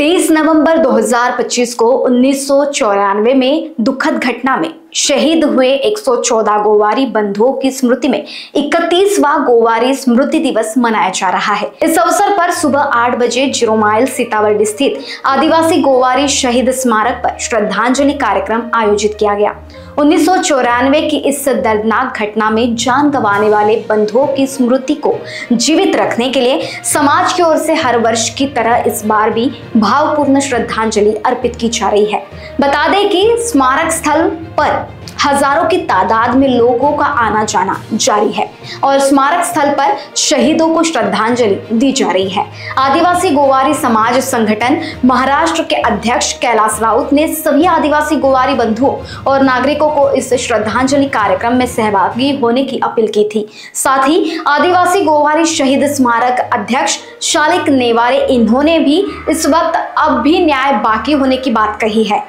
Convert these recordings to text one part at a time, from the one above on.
23 नवंबर 2025 को 1994 में दुखद घटना में शहीद हुए 114 गोवारी बंधुओं की स्मृति में 31वां गोवारी स्मृति दिवस मनाया जा रहा है। इस अवसर पर सुबह 8 बजे 0 माइल सीतावर्डी स्थित आदिवासी गोवारी शहीद स्मारक पर श्रद्धांजलि कार्यक्रम आयोजित किया गया। 1994 की इस दर्दनाक घटना में जान गंवाने वाले बंधुओं की स्मृति को जीवित रखने के लिए समाज की ओर से हर वर्ष की तरह इस बार भी भावपूर्ण श्रद्धांजलि अर्पित की जा रही है। बता दें कि स्मारक स्थल पर हजारों की तादाद में लोगों का आना जाना जारी है और स्मारक स्थल पर शहीदों को श्रद्धांजलि दी जा रही है। आदिवासी गोवारी समाज संगठन महाराष्ट्र के अध्यक्ष कैलाश राउत ने सभी आदिवासी गोवारी बंधुओं और नागरिकों को इस श्रद्धांजलि कार्यक्रम में सहभागी होने की अपील की थी। साथ ही आदिवासी गोवारी शहीद स्मारक अध्यक्ष शालिक नेवारे इन्होंने भी इस वक्त अब भी न्याय बाकी होने की बात कही है।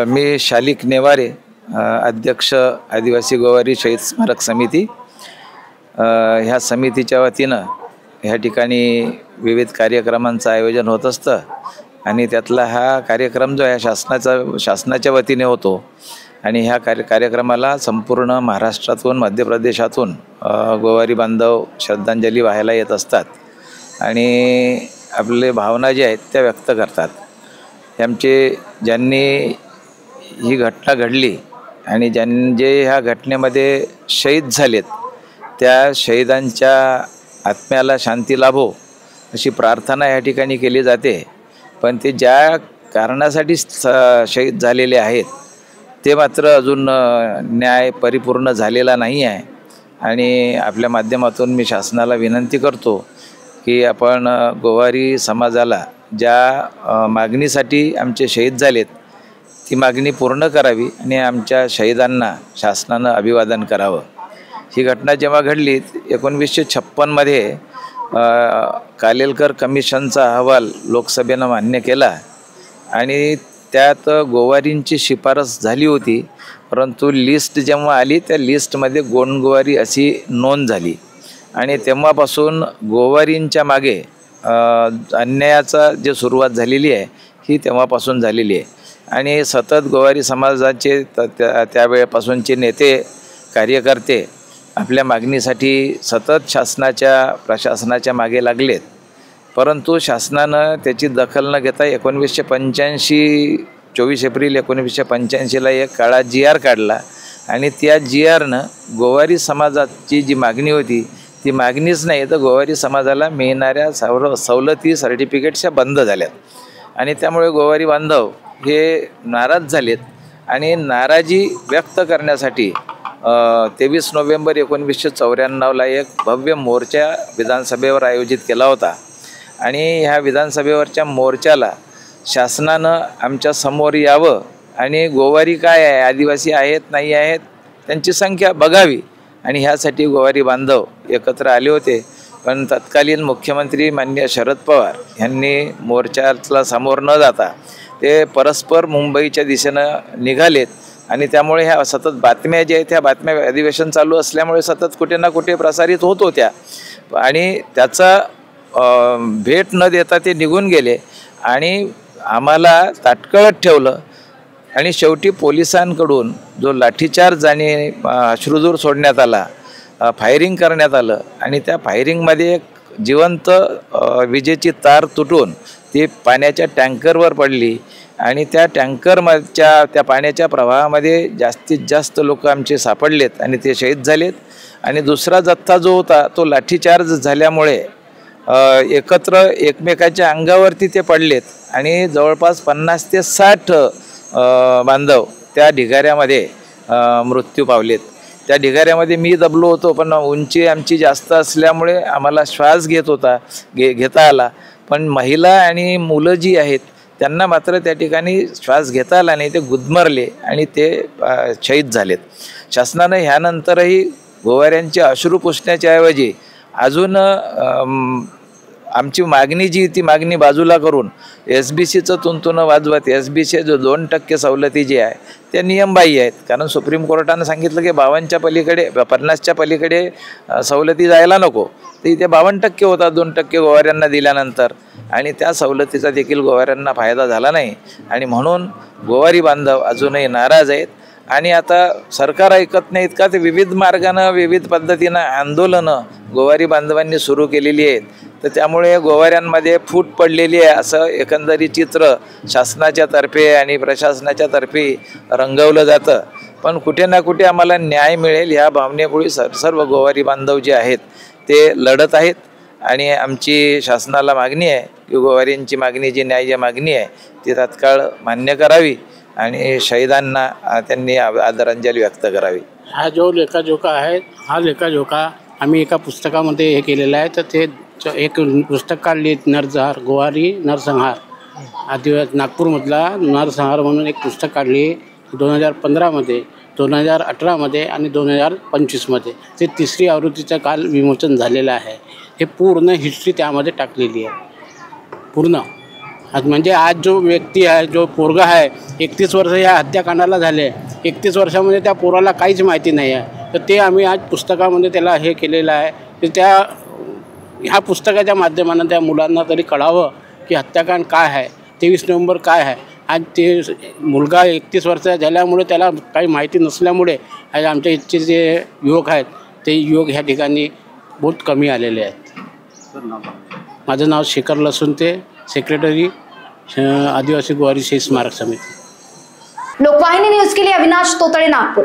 मी शालिक नेवारे, अध्यक्ष आदिवासी गोवारी शहीद स्मारक समिती। ह्या समितीच्या वतीनं ह्या ठिकाणी विविध कार्यक्रमांचं आयोजन होत असतं आणि त्यातला हा कार्यक्रम जो आहे शासनाच्या वतीने होतो आणि ह्या कार्यक्रमाला संपूर्ण महाराष्ट्रातून मध्य प्रदेशातून गोवारी बांधव श्रद्धांजली वाहायला येत असतात आणि आपले भावना जे आहेत त्या व्यक्त करतात। आमचे ज्यांनी ही घटना घडली आणि जे ह्या घटनेमध्ये शहीद झालेत त्या शहीदांच्या आत्म्याला शांती लाभो अशी प्रार्थना या ठिकाणी केली जाते। पण ते ज्या कारणासाठी शहीद झालेले आहेत ते मात्र अजून न्याय परिपूर्ण झालेला नाही आहे आणि आपल्या माध्यमातून मी शासनाला विनंती करतो की आपण गोवारी समाजाला ज्या मागणीसाठी आमचे शहीद झालेत ती मागणी पूर्ण करावी आणि आमच्या शहीदांना शासनानं अभिवादन करावं। ही घटना जेव्हा घडली 1956 मध्ये कालेलकर कमिशनचा अहवाल लोकसभेनं मान्य केला आणि त्यात गोवारींची शिफारस झाली होती, परंतु लिस्ट जेव्हा आली त्या लिस्टमध्ये गोंडगोवारी अशी नोंद झाली आणि तेव्हापासून गोवारींच्या मागे अन्यायाचा जे सुरुवात झालेली आहे ही तेव्हापासून झालेली आहे आणि सतत गोवारी समाजाचे त्यावेळेपासूनचे नेते कार्यकर्ते आपल्या मागणीसाठी सतत प्रशासनाच्या मागे लागलेत, परंतु शासनानं त्याची दखल न घेता 1985 24 एप्रिल 1985ला एक काळा GR काढला आणि त्या GRनं गोवारी समाजाची जी मागणी होती ती मागणीच नाही तर गोवारी समाजाला मिळणाऱ्या सवलती सर्टिफिकेट्स बंद झाल्यात आणि त्यामुळे गोवारी बांधव हे नाराज झालेत आणि नाराजी व्यक्त करण्यासाठी 23 नोव्हेंबर 1994ला एक भव्य मोर्चा विधानसभेवर आयोजित केला होता आणि ह्या विधानसभेवरच्या मोर्चाला शासनानं आमच्या समोर यावं आणि गोवारी काय आहे, आदिवासी आहेत नाही आहेत त्यांची संख्या बघावी आणि ह्यासाठी गोवारी बांधव एकत्र आले होते। पण तत्कालीन मुख्यमंत्री माननीय शरद पवार यांनी मोर्चाला समोर न जाता ते परस्पर मुंबईच्या दिशेनं निघालेत आणि त्यामुळे ह्या सतत बातम्या ज्या आहेत त्या बातम्या अधिवेशन चालू असल्यामुळे सतत कुठे ना कुठे प्रसारित होत होत्या आणि त्याचा भेट न देता ते निघून गेले आणि आम्हाला ताटकळत ठेवलं आणि शेवटी पोलिसांकडून जो लाठीचार्ज आणि अश्रुधूर सोडण्यात आला, फायरिंग करण्यात आलं आणि त्या फायरिंगमध्ये एक जिवंत विजेची तार तुटून ती पाण्याच्या टँकरवर पडली आणि त्या टँकरच्या त्या पाण्याच्या प्रवाहामध्ये जास्तीत जास्त लोक आमचे सापडलेत आणि ते शहीद झालेत आणि दुसरा जथ्था जो होता तो लाठीचार्ज झाल्यामुळे एकत्र एकमेकाच्या अंगावरती ते पडलेत आणि जवळपास 50 ते 60 बांधव त्या ढिगाऱ्यामध्ये मृत्यू पावलेत। त्या ढिगाऱ्यामध्ये मी दबलो होतो, पण उंची आमची जास्त असल्यामुळे आम्हाला श्वास घेता आला, पण महिला आणि मुलं जी आहेत त्यांना मात्र त्या ठिकाणी श्वास घेता आला नाही, ते गुदमरले आणि ते शहीद झालेत। शासनानं ह्यानंतरही गोवाऱ्यांचे अश्रू पुसण्याच्या ऐवजी अजून आमची मागणी जी ती मागणी बाजूला करून SBCचं तुंतुनं वाजवत SBC जो 2% सवलती जी आहे त्या नियमबाह्य आहेत. कारण सुप्रीम कोर्टानं सांगितलं की 52च्या पलीकडे 50च्या पलीकडे सवलती जायला नको. तर इथे 52% होता 2% गोवाऱ्यांना दिल्यानंतर, आणि त्या सवलतीचा देखील गोवाऱ्यांना फायदा झाला नाही. आणि म्हणून गोवारी बांधव अजूनही नाराज आहेत. आणि आता सरकार ऐकत नाहीत का, ते विविध मार्गानं विविध पद्धतीनं आंदोलनं गोवारी बांधवांनी सुरू केलेली आहेत. तर त्यामुळे गोवाऱ्यांमध्ये फूट पडलेली आहे असं एकंदरीत चित्र शासनाच्या तर्फे आणि प्रशासनाच्या तर्फे रंगवलं जातं. पण कुठे ना कुठे आम्हाला न्याय मिळेल ह्या भावनेपोळी सर्व गोवारी बांधव जे आहेत ते लढत आहेत. आणि आमची शासनाला मागणी आहे की गोवारींची मागणी जी न्याय्य मागणी आहे ती तात्काळ मान्य करावी आणि शहीदांना त्यांनी आदरांजली व्यक्त करावी. हा जो लेखाजोखा आहे, हा लेखाजोखा आम्ही एका पुस्तकामध्ये हे केलेला आहे. तर ते एक पुस्तक काढले, नरसंहार गोवारी नरसंहार, आदिवासी नागपूरमधला नरसंहार म्हणून एक पुस्तक काढली 2015मध्ये, 2018मध्ये आणि 2025मध्ये. ते तिसरी आवृत्तीचं काल विमोचन झालेलं आहे. हे पूर्ण हिस्ट्री त्यामध्ये टाकलेली आहे पूर्ण. म्हणजे आज जो व्यक्ती आहे, जो पोरगा आहे, 31 वर्ष या हत्याकांडाला झाले. 31 वर्षामध्ये त्या पोराला काहीच माहिती नाही आहे. तर ते आम्ही आज पुस्तकामध्ये त्याला हे केलेलं आहे की ह्या पुस्तकाच्या माध्यमानं त्या मुलांना तरी कळावं की हत्याकांड काय आहे, 23 नोव्हेंबर काय आहे. आज ते मुलगा 31 वर्षाचा झाल्यामुळे त्याला काही माहिती नसल्यामुळे आज आमच्या इथचे जे युवक आहेत ते युवक ह्या ठिकाणी बहुत कमी आलेले आहेत. माझं नाव शेखर लसूनते, सेक्रेटरी आदिवासी गोवारी शहीद स्मारक समिती. लोकवाहिनी न्यूज के लिए अविनाश तोतड़े, नागपुर.